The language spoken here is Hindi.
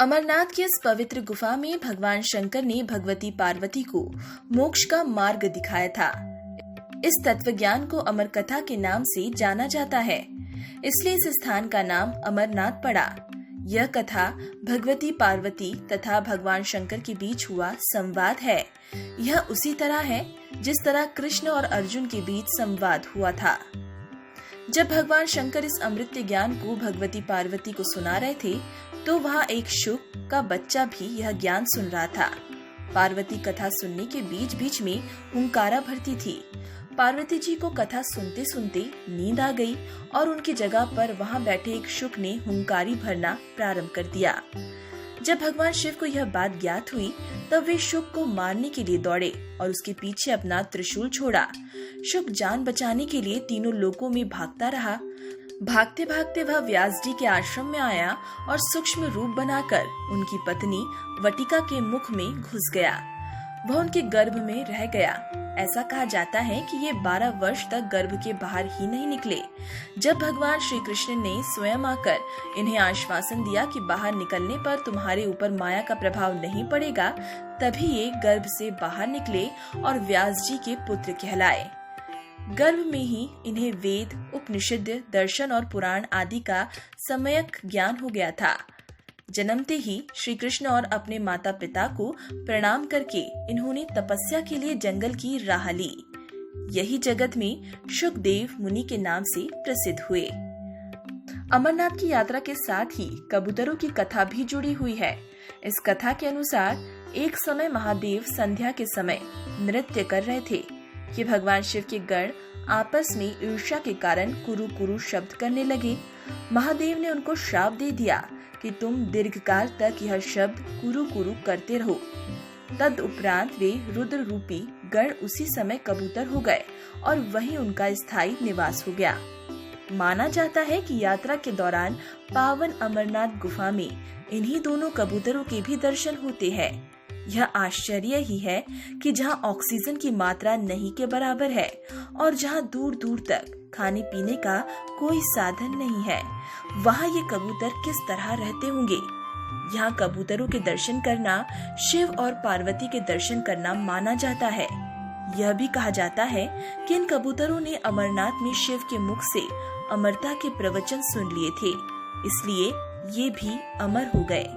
अमरनाथ की इस पवित्र गुफा में भगवान शंकर ने भगवती पार्वती को मोक्ष का मार्ग दिखाया था। इस तत्व ज्ञान को अमर कथा के नाम से जाना जाता है, इसलिए इस स्थान का नाम अमरनाथ पड़ा। यह कथा भगवती पार्वती तथा भगवान शंकर के बीच हुआ संवाद है। यह उसी तरह है जिस तरह कृष्ण और अर्जुन के बीच संवाद हुआ था। जब भगवान शंकर इस अमृत ज्ञान को भगवती पार्वती को सुना रहे थे, तो वहाँ एक शुक का बच्चा भी यह ज्ञान सुन रहा था। पार्वती कथा सुनने के बीच बीच में हुंकारा भरती थी। पार्वती जी को कथा सुनते सुनते नींद आ गई और उनकी जगह पर वहाँ बैठे एक शुक ने हुंकारी भरना प्रारंभ कर दिया। जब भगवान शिव को यह बात ज्ञात हुई, तब वे शुक को मारने के लिए दौड़े और उसके पीछे अपना त्रिशूल छोड़ा। शुक जान बचाने के लिए तीनों लोकों में भागता रहा। भागते भागते वह व्यास जी के आश्रम में आया और सूक्ष्म रूप बनाकर उनकी पत्नी वटिका के मुख में घुस गया। वह उनके गर्भ में रह गया। ऐसा कहा जाता है कि ये 12 वर्ष तक गर्भ के बाहर ही नहीं निकले। जब भगवान श्री कृष्ण ने स्वयं आकर इन्हें आश्वासन दिया कि बाहर निकलने पर तुम्हारे ऊपर माया का प्रभाव नहीं पड़ेगा, तभी ये गर्भ से बाहर निकले और व्यास जी के पुत्र कहलाए। गर्भ में ही इन्हें वेद, उपनिषद, दर्शन और पुराण आदि का सम्यक ज्ञान हो गया था। जन्मते ही श्री कृष्ण और अपने माता पिता को प्रणाम करके इन्होंने तपस्या के लिए जंगल की राह ली। यही जगत में शुकदेव मुनि के नाम से प्रसिद्ध हुए। अमरनाथ की यात्रा के साथ ही कबूतरों की कथा भी जुड़ी हुई है। इस कथा के अनुसार एक समय महादेव संध्या के समय नृत्य कर रहे थे कि भगवान शिव के गण आपस में ईर्ष्या के कारण कुरु कुरु शब्द करने लगे। महादेव ने उनको श्राप दे दिया कि तुम दीर्घकाल तक यह शब्द कुरु कुरु करते रहो। तद उपरांत वे रुद्र रूपी गण उसी समय कबूतर हो गए और वहीं उनका स्थायी निवास हो गया। माना जाता है कि यात्रा के दौरान पावन अमरनाथ गुफा में इन्हीं दोनों कबूतरों के भी दर्शन होते हैं। यह आश्चर्य ही है कि जहाँ ऑक्सीजन की मात्रा नहीं के बराबर है और जहाँ दूर दूर तक खाने पीने का कोई साधन नहीं है, वहाँ ये कबूतर किस तरह रहते होंगे। यहाँ कबूतरों के दर्शन करना शिव और पार्वती के दर्शन करना माना जाता है। यह भी कहा जाता है कि इन कबूतरों ने अमरनाथ में शिव के मुख से अमरता के प्रवचन सुन लिए थे, इसलिए ये भी अमर हो गए।